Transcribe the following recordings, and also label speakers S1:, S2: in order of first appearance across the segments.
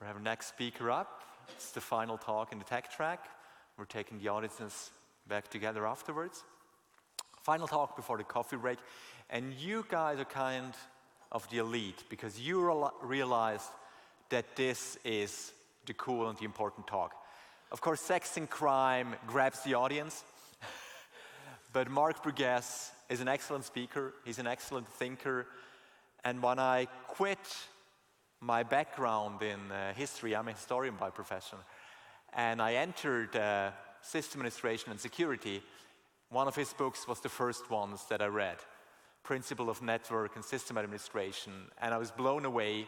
S1: We have our next speaker up. It's the final talk in the tech track. We're taking the audiences back together afterwards. Final talk before the coffee break. And you guys are kind of the elite because you realized that this is the cool and the important talk. Of course, sex and crime grabs the audience. But Mark Burgess is an excellent speaker. He's an excellent thinker. And when I quit my background in history, I'm a historian by profession, and I entered system administration and security, one of his books was the first ones that I read, Principle of Network and System Administration, and I was blown away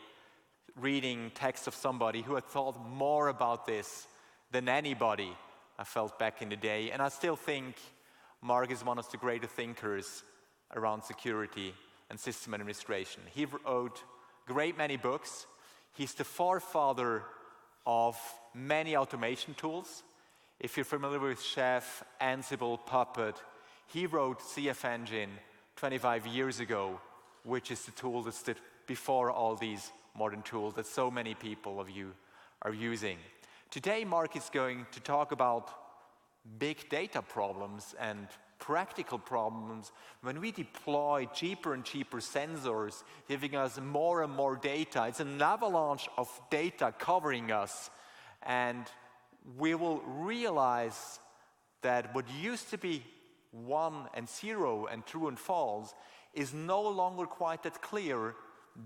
S1: reading texts of somebody who had thought more about this than anybody I felt back in the day, and I still think Mark is one of the greatest thinkers around security and system administration. He wrote great many books. He's the forefather of many automation tools. If you're familiar with Chef, Ansible, Puppet, he wrote CF Engine 25 years ago, which is the tool that stood before all these modern tools that so many people of you are using. Today, Mark is going to talk about big data problems and practical problems when we deploy cheaper and cheaper sensors, giving us more and more data. It's an avalanche of data covering us, and we will realize that what used to be 1 and 0 and true and false is no longer quite that clear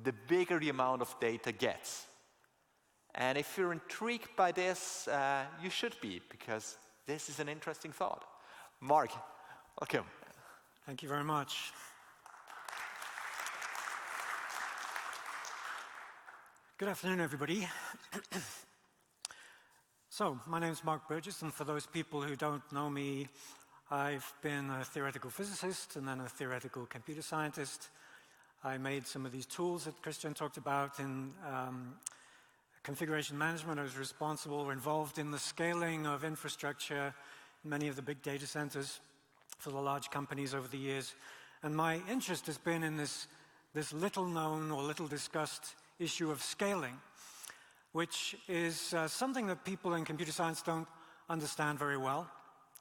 S1: the bigger the amount of data gets. And if you're intrigued by this, you should be, because this is an interesting thought. Mark, welcome.
S2: Thank you very much. Good afternoon, everybody. So, my name is Mark Burgess, and for those people who don't know me, I've been a theoretical physicist and then a theoretical computer scientist. I made some of these tools that Christian talked about in configuration management. I was responsible or involved in the scaling of infrastructure in many of the big data centers for the large companies over the years. And my interest has been in this little known or little discussed issue of scaling, which is something that people in computer science don't understand very well.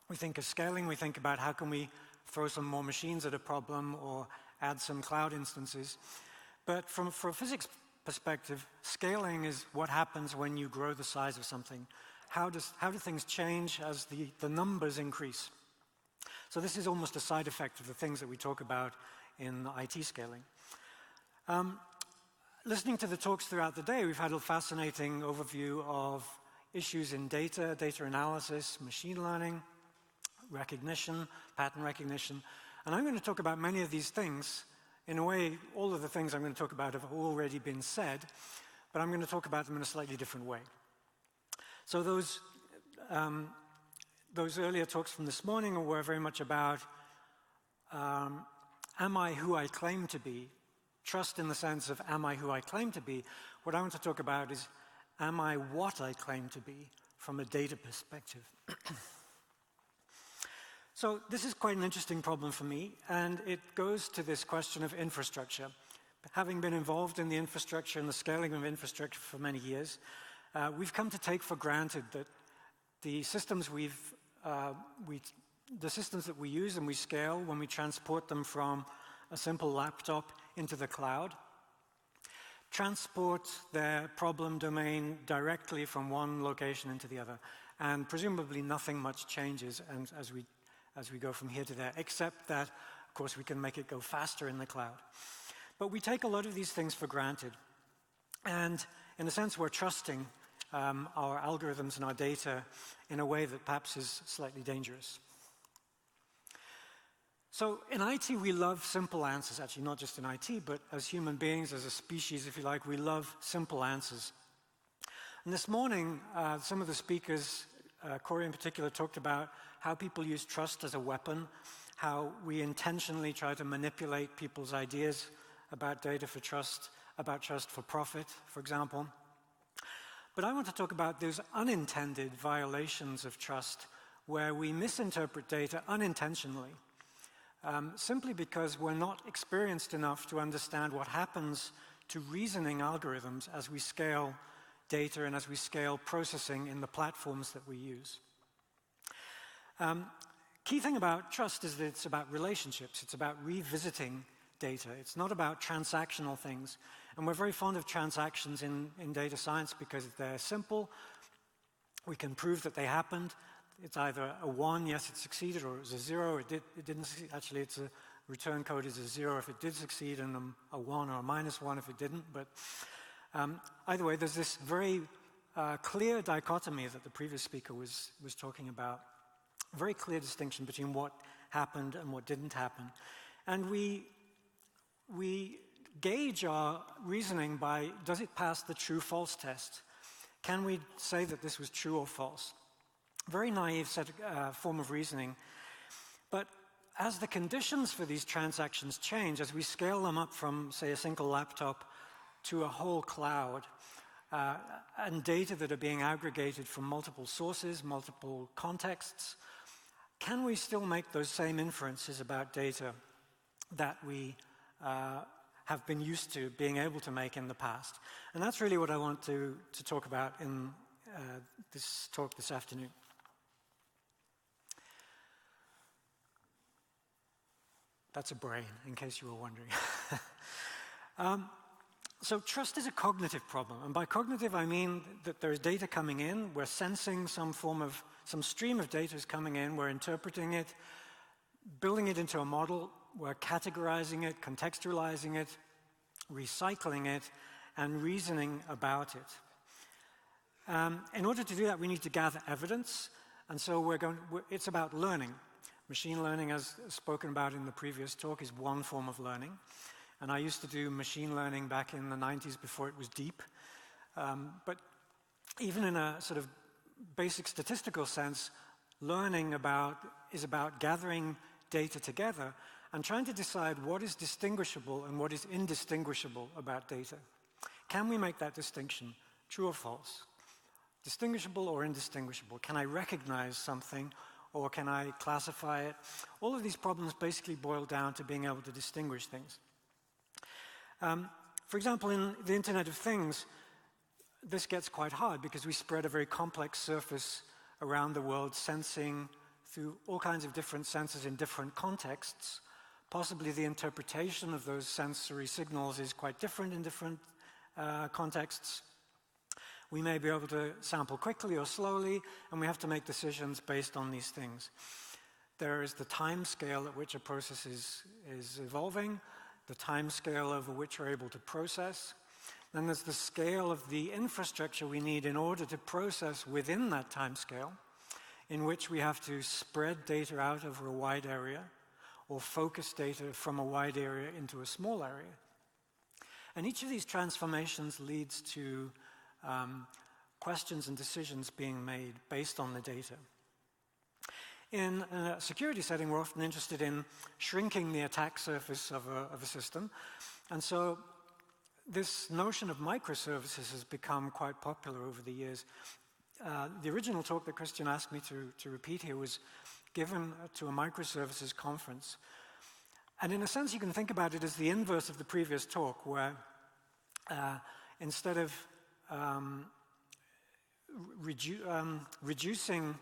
S2: We think of scaling, we think about how can we throw some more machines at a problem or add some cloud instances. But from a physics perspective, scaling is what happens when you grow the size of something. How do things change as the numbers increase? So this is almost a side effect of the things that we talk about in IT scaling. Listening to the talks throughout the day, we've had a fascinating overview of issues in data analysis, machine learning, recognition, pattern recognition. And I'm going to talk about many of these things. In a way, all of the things I'm going to talk about have already been said, but I'm going to talk about them in a slightly different way. So those earlier talks from this morning were very much about, am I who I claim to be? Trust in the sense of, am I who I claim to be? What I want to talk about is, am I what I claim to be from a data perspective? So this is quite an interesting problem for me, and it goes to this question of infrastructure. Having been involved in the infrastructure and the scaling of infrastructure for many years, we've come to take for granted that the systems the systems that we use and we scale when we transport them from a simple laptop into the cloud, transport their problem domain directly from one location into the other, and presumably nothing much changes as we go from here to there, except that, of course, we can make it go faster in the cloud. But we take a lot of these things for granted, and in a sense, we're trusting our algorithms and our data in a way that perhaps is slightly dangerous. So in IT, we love simple answers. Actually, not just in IT, but as human beings, as a species, if you like, we love simple answers. And this morning, some of the speakers, Corey in particular, talked about how people use trust as a weapon, how we intentionally try to manipulate people's ideas about data for trust, about trust for profit, for example. But I want to talk about those unintended violations of trust where we misinterpret data unintentionally, simply because we're not experienced enough to understand what happens to reasoning algorithms as we scale data and as we scale processing in the platforms that we use. Key thing about trust is that it's about relationships. It's about revisiting data. It's not about transactional things. And we're very fond of transactions in data science because they're simple. We can prove that they happened. It's either a 1, yes, it succeeded, or it was a 0, it didn't succeed. Actually, it's a return code is a 0 if it did succeed, and a 1 or a -1 if it didn't. But either way, there's this very clear dichotomy that the previous speaker was talking about. Very clear distinction between what happened and what didn't happen. And we gauge our reasoning by, does it pass the true-false test? Can we say that this was true or false? Very naive form of reasoning. But as the conditions for these transactions change, as we scale them up from, say, a single laptop to a whole cloud, and data that are being aggregated from multiple sources, multiple contexts, can we still make those same inferences about data that we have been used to being able to make in the past? And that's really what I want to talk about in this talk this afternoon. That's a brain, in case you were wondering. So trust is a cognitive problem. And by cognitive, I mean that there's data coming in, we're sensing some stream of data is coming in, we're interpreting it, building it into a model, we're categorizing it, contextualizing it, recycling it, and reasoning about it. In order to do that, we need to gather evidence, and so it's about learning. Machine learning, as spoken about in the previous talk, is one form of learning. And I used to do machine learning back in the 90s before it was deep. But even in a sort of basic statistical sense, learning is about gathering data together and trying to decide what is distinguishable and what is indistinguishable about data. Can we make that distinction, true or false? Distinguishable or indistinguishable? Can I recognize something, or can I classify it? All of these problems basically boil down to being able to distinguish things. For example, in the Internet of Things, this gets quite hard because we spread a very complex surface around the world, sensing through all kinds of different sensors in different contexts. Possibly the interpretation of those sensory signals is quite different in different contexts. We may be able to sample quickly or slowly, and we have to make decisions based on these things. There is the time scale at which a process is evolving, the time scale over which we're able to process. Then there's the scale of the infrastructure we need in order to process within that time scale, in which we have to spread data out over a wide area or focus data from a wide area into a small area. And each of these transformations leads to questions and decisions being made based on the data. In a security setting, we're often interested in shrinking the attack surface of a system. And so this notion of microservices has become quite popular over the years. The original talk that Christian asked me to repeat here was given to a microservices conference. And in a sense, you can think about it as the inverse of the previous talk, where instead of reducing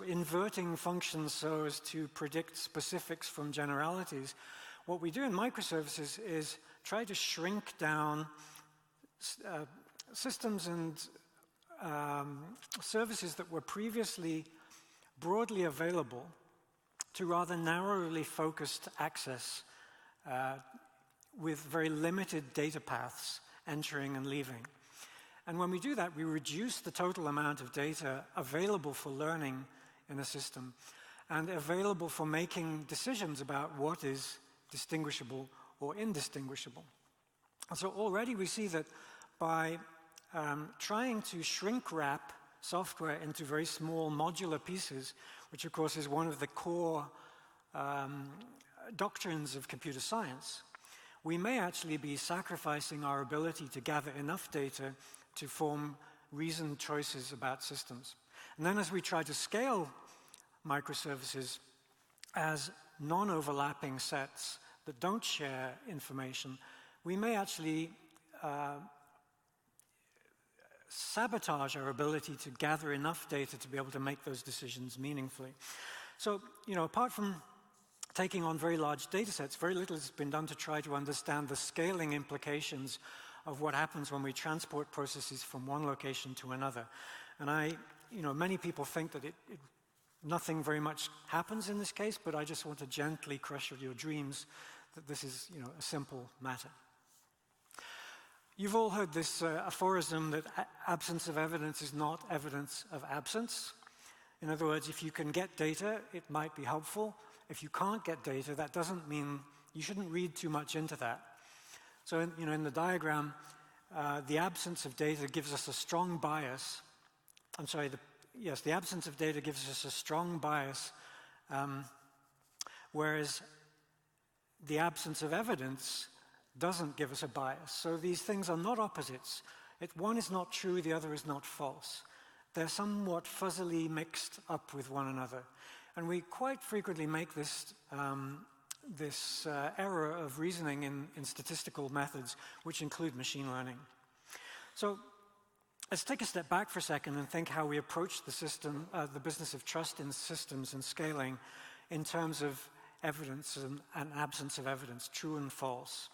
S2: inverting functions so as to predict specifics from generalities, what we do in microservices is try to shrink down systems and services that were previously broadly available to rather narrowly focused access with very limited data paths entering and leaving. And when we do that, we reduce the total amount of data available for learning in a system and available for making decisions about what is distinguishable or indistinguishable. And so already we see that by trying to shrink wrap software into very small modular pieces, which of course is one of the core doctrines of computer science, we may actually be sacrificing our ability to gather enough data to form reasoned choices about systems. And then as we try to scale microservices as non-overlapping sets that don't share information, we may actually sabotage our ability to gather enough data to be able to make those decisions meaningfully. So, apart from taking on very large data sets, very little has been done to try to understand the scaling implications of what happens when we transport processes from one location to another. And many people think that nothing very much happens in this case, but I just want to gently crush your dreams that this is, a simple matter. You've all heard this aphorism that absence of evidence is not evidence of absence. In other words, if you can get data, it might be helpful. If you can't get data, that doesn't mean you shouldn't read too much into that. So, in the diagram, the absence of data gives us a strong bias. The absence of data gives us a strong bias, whereas the absence of evidence doesn't give us a bias. So these things are not opposites. One is not true, the other is not false. They're somewhat fuzzily mixed up with one another. And we quite frequently make this error of reasoning in statistical methods, which include machine learning. So let's take a step back for a second and think how we approach the business of trust in systems and scaling in terms of evidence and absence of evidence, true and false.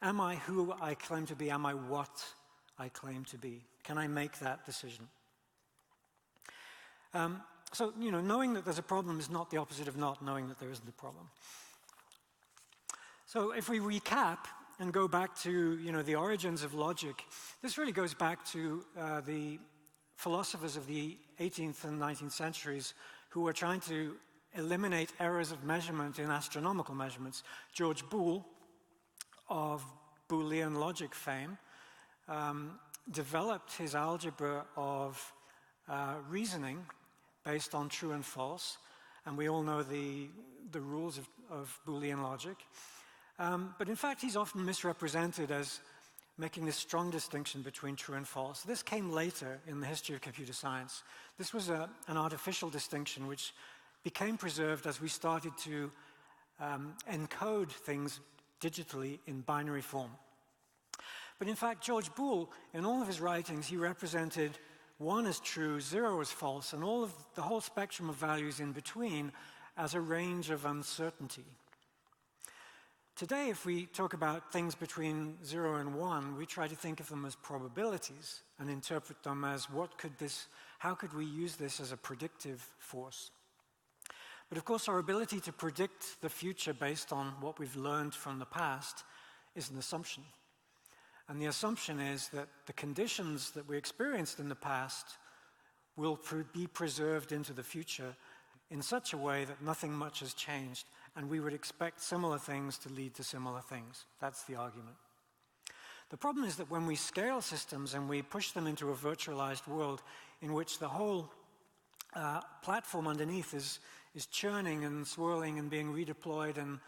S2: Am I who I claim to be? Am I what I claim to be? Can I make that decision? Knowing that there's a problem is not the opposite of not knowing that there isn't a problem. So if we recap and go back to, the origins of logic, this really goes back to the philosophers of the 18th and 19th centuries who were trying to eliminate errors of measurement in astronomical measurements. George Boole, of Boolean logic fame, developed his algebra of reasoning based on true and false, and we all know the rules of Boolean logic. But in fact, he's often misrepresented as making this strong distinction between true and false. This came later in the history of computer science. This was an artificial distinction which became preserved as we started to encode things digitally in binary form. But in fact, George Boole, in all of his writings, he represented 1 as true, 0 as false, and the whole spectrum of values in between as a range of uncertainty. Today, if we talk about things between 0 and 1, we try to think of them as probabilities and interpret them as how could we use this as a predictive force? But of course, our ability to predict the future based on what we've learned from the past is an assumption. And the assumption is that the conditions that we experienced in the past will be preserved into the future in such a way that nothing much has changed, and we would expect similar things to lead to similar things. That's the argument. The problem is that when we scale systems and we push them into a virtualized world in which the whole platform underneath is churning and swirling and being redeployed, and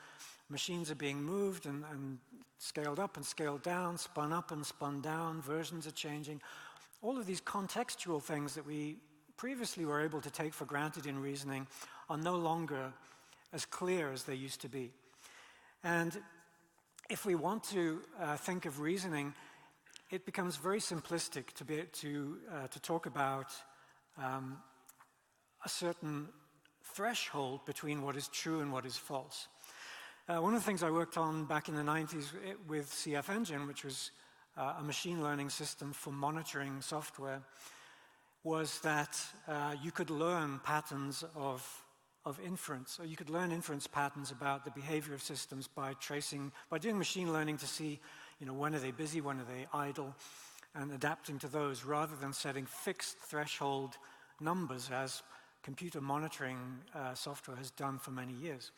S2: machines are being moved and scaled up and scaled down, spun up and spun down, versions are changing. All of these contextual things that we previously were able to take for granted in reasoning are no longer as clear as they used to be. And if we want to think of reasoning, it becomes very simplistic to talk about a certain threshold between what is true and what is false. One of the things I worked on back in the 90s with CF Engine, which was a machine learning system for monitoring software, was that you could learn patterns of inference, or you could learn inference patterns about the behavior of systems by doing machine learning to see, when are they busy, when are they idle, and adapting to those rather than setting fixed threshold numbers as computer monitoring software has done for many years.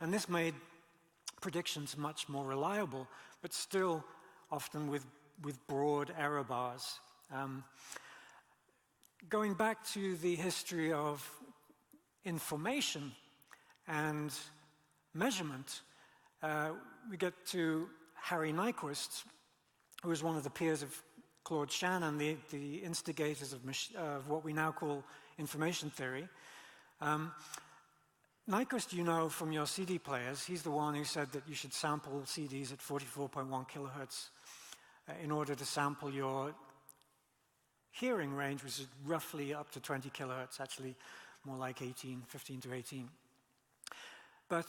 S2: And this made predictions much more reliable, but still often with broad error bars. Going back to the history of information and measurement, we get to Harry Nyquist, who was one of the peers of Claude Shannon, the instigators of what we now call information theory. Nyquist, from your CD players, he's the one who said that you should sample CDs at 44.1 kilohertz in order to sample your hearing range, which is roughly up to 20 kilohertz, actually more like 15 to 18. But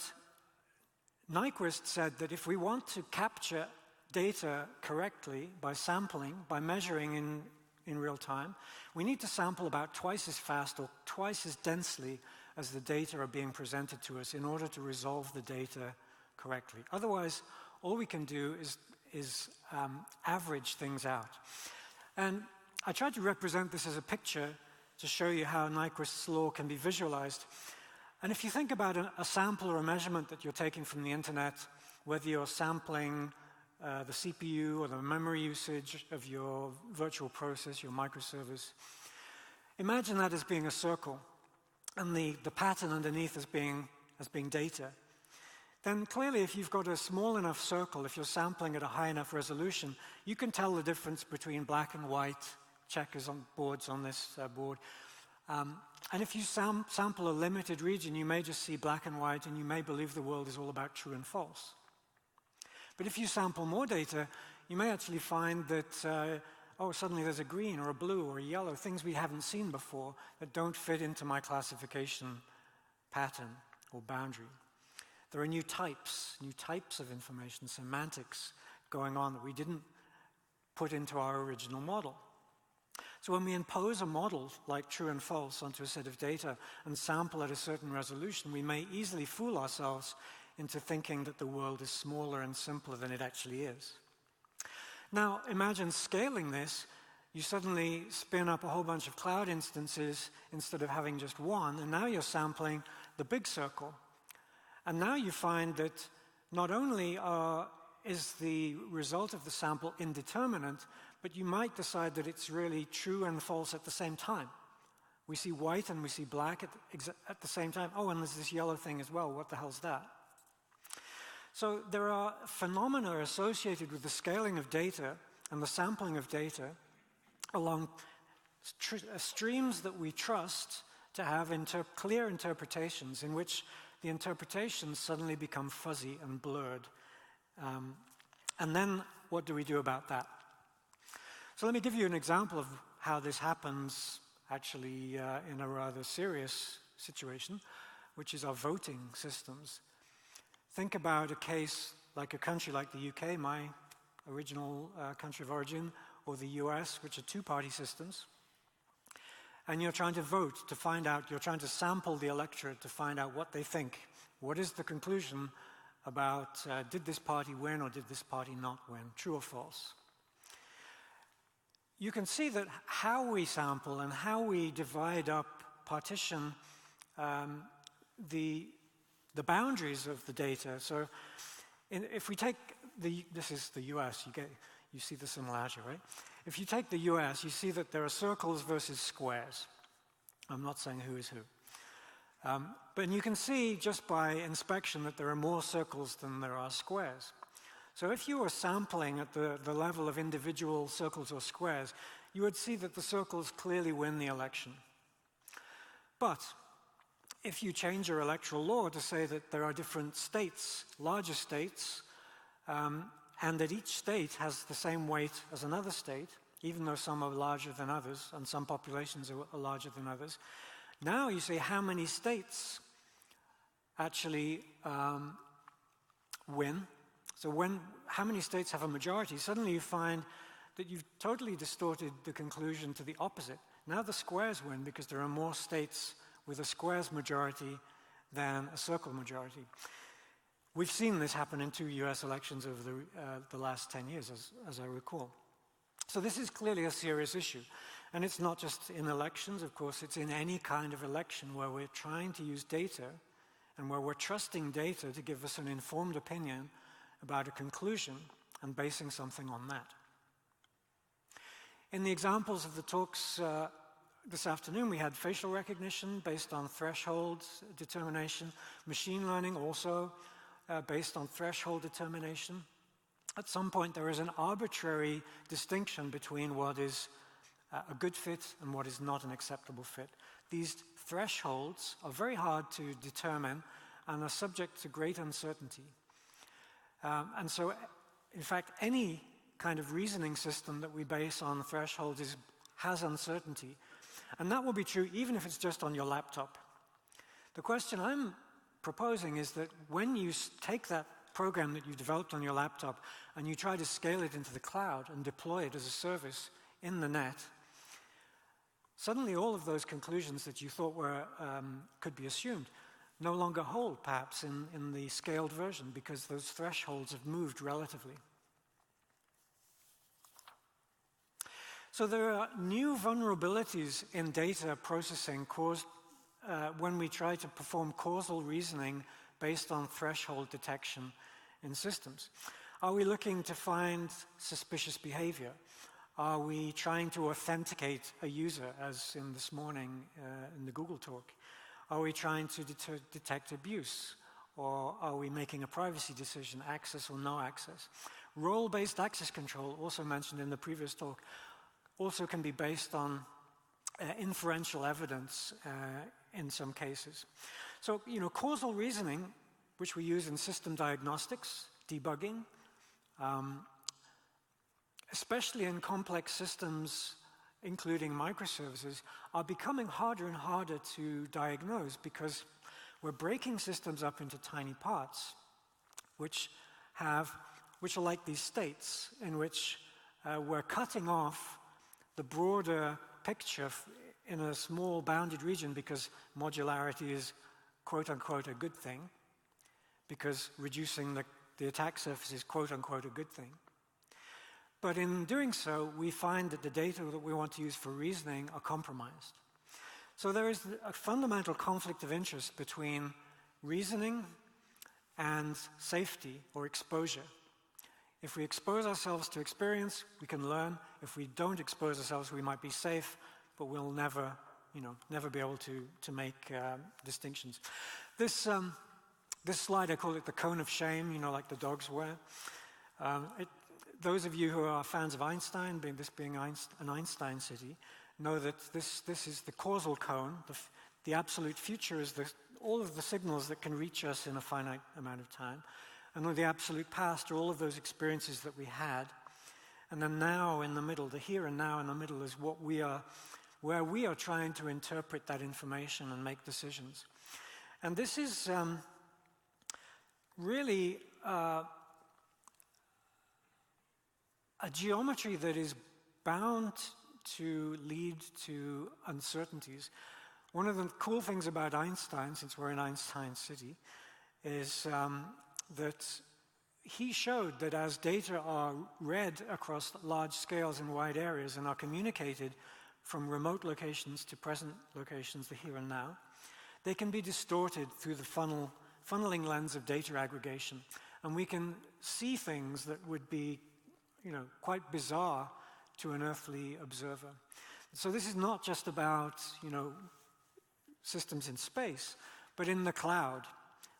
S2: Nyquist said that if we want to capture data correctly by sampling, by measuring in real time, we need to sample about twice as fast or twice as densely as the data are being presented to us in order to resolve the data correctly. Otherwise, all we can do is average things out. And I tried to represent this as a picture to show you how Nyquist's law can be visualized. And if you think about a sample or a measurement that you're taking from the internet, whether you're sampling the CPU or the memory usage of your virtual process, your microservice, imagine that as being a circle and the pattern underneath as being data. Then clearly, if you've got a small enough circle, if you're sampling at a high enough resolution, you can tell the difference between black and white checkers on boards on this board. And if you sample a limited region, you may just see black and white, and you may believe the world is all about true and false. But if you sample more data, you may actually find that, suddenly there's a green or a blue or a yellow, things we haven't seen before that don't fit into my classification pattern or boundary. There are new types of information, semantics going on that we didn't put into our original model. So when we impose a model like true and false onto a set of data and sample at a certain resolution, we may easily fool ourselves into thinking that the world is smaller and simpler than it actually is. Now, imagine scaling this. You suddenly spin up a whole bunch of cloud instances instead of having just one, and now you're sampling the big circle. And now you find that not only is the result of the sample indeterminate, but you might decide that it's really true and false at the same time. We see white and we see black at the same time. Oh, and there's this yellow thing as well. What the hell's that? So there are phenomena associated with the scaling of data and the sampling of data along streams that we trust to have clear interpretations in which the interpretations suddenly become fuzzy and blurred. And then what do we do about that? So let me give you an example of how this happens actually in a rather serious situation, which is our voting systems. Think about a case like a country like the UK, my original country of origin, or the US, which are two-party systems. And you're trying to vote to find out, you're trying to sample the electorate to find out what they think. What is the conclusion about did this party win or did this party not win, true or false? You can see that how we sample and how we divide up, partition the boundaries of the data. So if we take this is the US, you see the similarity, right? If you take the US, you see that there are circles versus squares. I'm not saying who is who. But you can see just by inspection that there are more circles than there are squares. So if you were sampling at the level of individual circles or squares, you would see that the circles clearly win the election. But if you change your electoral law to say that there are different states, larger states, and that each state has the same weight as another state, even though some are larger than others and some populations are larger than others, now you say how many states actually win. So how many states have a majority? Suddenly you find that you've totally distorted the conclusion to the opposite. Now the squares win because there are more states with a squares majority than a circle majority. We've seen this happen in 2 US elections over the last 10 years, as I recall. So this is clearly a serious issue. And it's not just in elections, of course, it's in any kind of election where we're trying to use data and where we're trusting data to give us an informed opinion about a conclusion and basing something on that. In the examples of the talks this afternoon, we had facial recognition based on threshold determination, machine learning also based on threshold determination. At some point, there is an arbitrary distinction between what is a good fit and what is not an acceptable fit. These thresholds are very hard to determine and are subject to great uncertainty. And so, in fact, any kind of reasoning system that we base on thresholds is has uncertainty. And that will be true even if it's just on your laptop. The question I'm proposing is that when you take that program that you've developed on your laptop and you try to scale it into the cloud and deploy it as a service in the net, suddenly all of those conclusions that you thought were could be assumed no longer hold, perhaps, in the scaled version, because those thresholds have moved relatively. So there are new vulnerabilities in data processing caused when we try to perform causal reasoning based on threshold detection in systems. Are we looking to find suspicious behavior? Are we trying to authenticate a user, as in this morning in the Google talk? Are we trying to detect abuse? Or are we making a privacy decision, access or no access? Role-based access control, also mentioned in the previous talk, also can be based on inferential evidence in some cases. So, causal reasoning, which we use in system diagnostics, debugging, especially in complex systems, including microservices, are becoming harder and harder to diagnose because we're breaking systems up into tiny parts, which are like these states in which we're cutting off the broader picture in a small bounded region because modularity is quote-unquote a good thing, because reducing the attack surface is quote-unquote a good thing. But in doing so, we find that the data that we want to use for reasoning are compromised. So there is a fundamental conflict of interest between reasoning and safety or exposure. If we expose ourselves to experience, we can learn. If we don't expose ourselves, we might be safe, but we'll never be able to make distinctions. This slide, I call it the cone of shame, like the dogs wear. Those of you who are fans of Einstein, this being an Einstein city, know that this is the causal cone. The absolute future is all of the signals that can reach us in a finite amount of time. And the absolute past are all of those experiences that we had. And then now in the middle, the here and now in the middle is where we are trying to interpret that information and make decisions. And this is really a geometry that is bound to lead to uncertainties. One of the cool things about Einstein, since we're in Einstein City, is that he showed that as data are read across large scales and wide areas and are communicated from remote locations to present locations, the here and now, they can be distorted through the funneling lens of data aggregation. And we can see things that would be quite bizarre to an earthly observer. So this is not just about, systems in space, but in the cloud,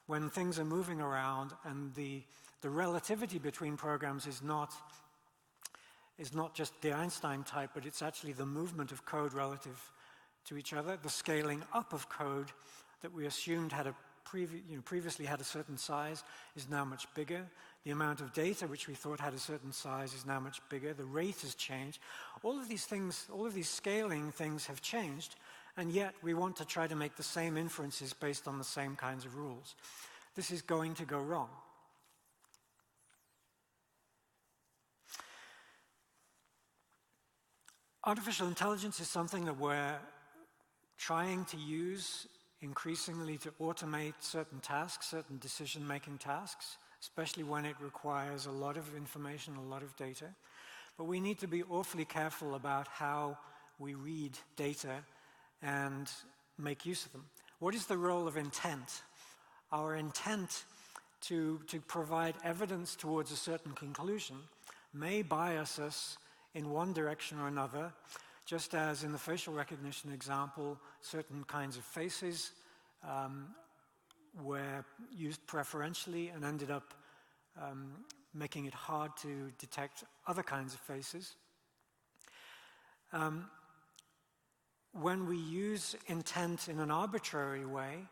S2: when things are moving around and the relativity between programs is not just the Einstein type, but it's actually the movement of code relative to each other. The scaling up of code that we assumed had previously had a certain size is now much bigger. The amount of data which we thought had a certain size is now much bigger. The rate has changed. All of these things, all of these scaling things have changed, and yet we want to try to make the same inferences based on the same kinds of rules. This is going to go wrong. Artificial intelligence is something that we're trying to use increasingly to automate certain tasks, certain decision-making tasks, especially when it requires a lot of information, a lot of data. But we need to be awfully careful about how we read data and make use of them. What is the role of intent? Our intent to provide evidence towards a certain conclusion may bias us in one direction or another, just as in the facial recognition example, certain kinds of faces were used preferentially and ended up making it hard to detect other kinds of faces. When we use intent in an arbitrary way,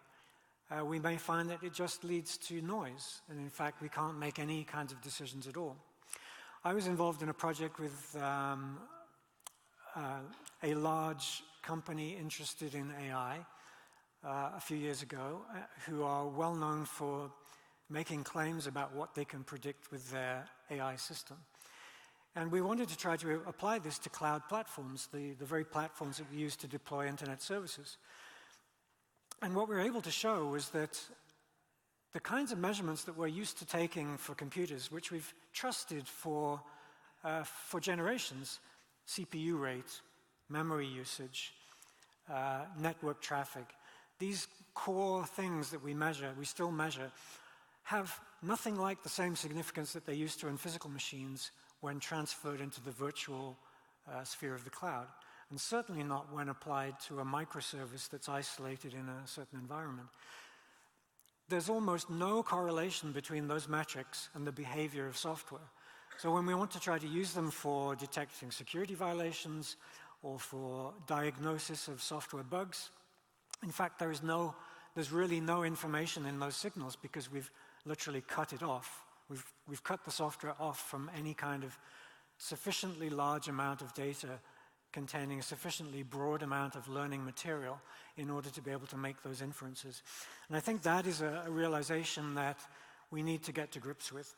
S2: we may find that it just leads to noise, and in fact we can't make any kinds of decisions at all. I was involved in a project with a large company interested in AI a few years ago, who are well known for making claims about what they can predict with their AI system. And we wanted to try to apply this to cloud platforms, the very platforms that we use to deploy internet services. And what we were able to show was that the kinds of measurements that we're used to taking for computers, which we've trusted for generations, CPU rate, memory usage, network traffic, these core things that we still measure, have nothing like the same significance that they used to in physical machines when transferred into the virtual sphere of the cloud, and certainly not when applied to a microservice that's isolated in a certain environment. There's almost no correlation between those metrics and the behavior of software. So when we want to try to use them for detecting security violations or for diagnosis of software bugs, in fact, there's really no information in those signals because we've literally cut it off. We've cut the software off from any kind of sufficiently large amount of data containing a sufficiently broad amount of learning material in order to be able to make those inferences. And I think that is a realization that we need to get to grips with.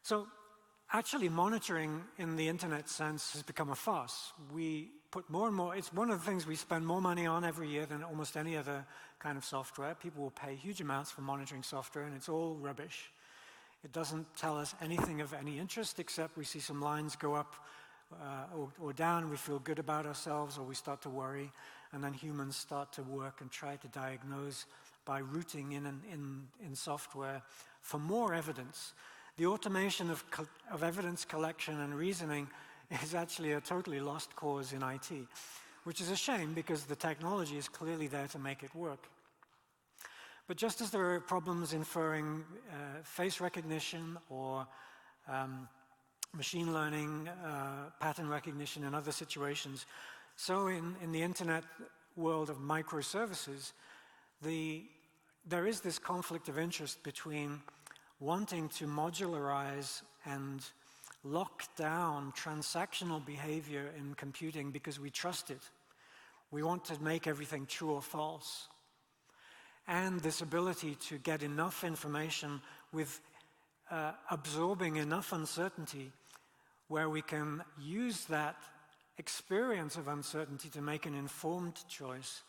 S2: So actually monitoring in the internet sense has become a farce. We put more and more, it's one of the things we spend more money on every year than almost any other kind of software. People will pay huge amounts for monitoring software, and it's all rubbish. It doesn't tell us anything of any interest, except we see some lines go up or down, we feel good about ourselves, or we start to worry, and then humans start to work and try to diagnose by rooting in software for more evidence. The automation of evidence collection and reasoning is actually a totally lost cause in IT, which is a shame because the technology is clearly there to make it work. But just as there are problems inferring face recognition or machine learning, pattern recognition in other situations, so in the internet world of microservices, there is this conflict of interest between wanting to modularize and lock down transactional behavior in computing because we trust it. We want to make everything true or false. And this ability to get enough information with absorbing enough uncertainty where we can use that experience of uncertainty to make an informed choice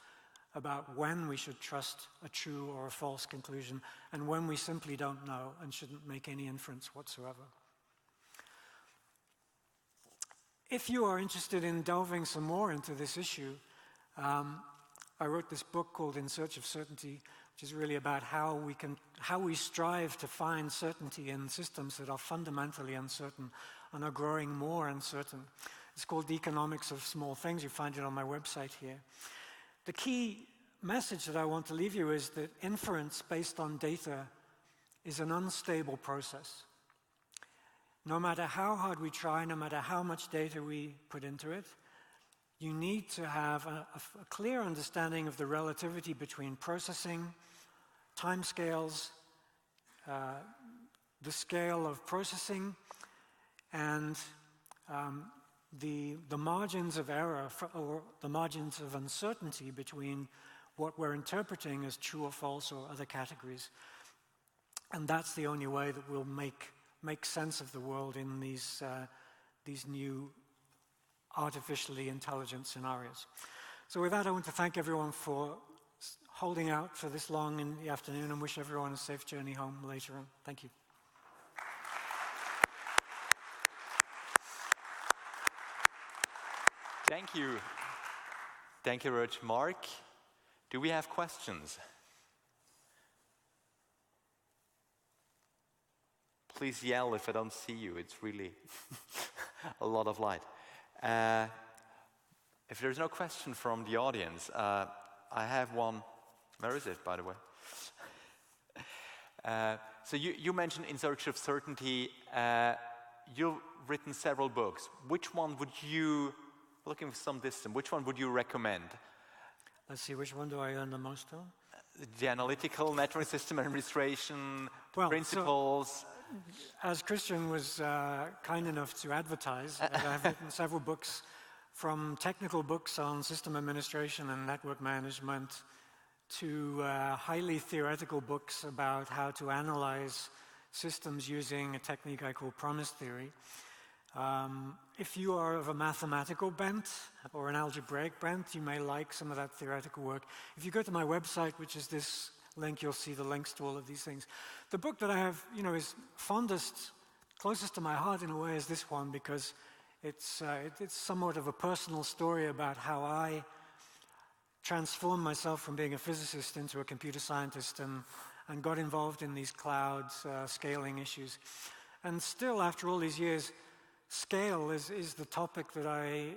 S2: about when we should trust a true or a false conclusion and when we simply don't know and shouldn't make any inference whatsoever. If you are interested in delving some more into this issue, I wrote this book called In Search of Certainty, which is really about how we strive to find certainty in systems that are fundamentally uncertain and are growing more uncertain. It's called The Economics of Small Things. You find it on my website here. The key message that I want to leave you is that inference based on data is an unstable process. No matter how hard we try, no matter how much data we put into it, you need to have a clear understanding of the relativity between processing, timescales, the scale of processing, and the margins of error or the margins of uncertainty between what we're interpreting as true or false or other categories. And that's the only way that we'll make sense of the world in these new artificially intelligent scenarios. So with that, I want to thank everyone for holding out for this long in the afternoon and wish everyone a safe journey home later on. Thank you.
S1: Thank you. Thank you very much, Mark. Do we have questions? Please yell if I don't see you. It's really a lot of light. If there's no question from the audience, I have one. Where is it, by the way? So you mentioned In Search of Certainty. You've written several books. Which one would you, looking for some distance, which one would you recommend?
S2: Let's see, which one do I earn the most on?
S1: The analytical network system administration principles.
S2: as Christian was kind enough to advertise, I've written several books, from technical books on system administration and network management to highly theoretical books about how to analyze systems using a technique I call promise theory. If you are of a mathematical bent or an algebraic bent, you may like some of that theoretical work. If you go to my website, which is this link, you'll see the links to all of these things. The book that I have, is closest to my heart in a way is this one, because it's somewhat of a personal story about how I transformed myself from being a physicist into a computer scientist and got involved in these cloud scaling issues. And still, after all these years, scale is the topic that I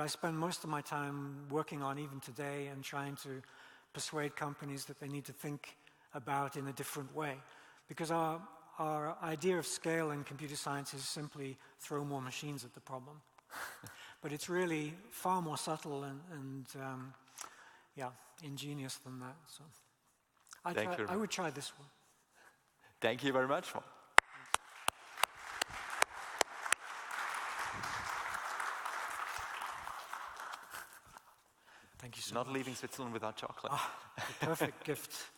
S2: spend most of my time working on even today, and trying to persuade companies that they need to think about in a different way. Because our idea of scale in computer science is simply throw more machines at the problem. But it's really far more subtle and ingenious than that. So I would try this one.
S1: Thank you very much.
S2: Thank you so
S1: much. Not
S2: much.
S1: leaving Switzerland without chocolate.
S2: The perfect gift.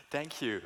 S1: Thank you.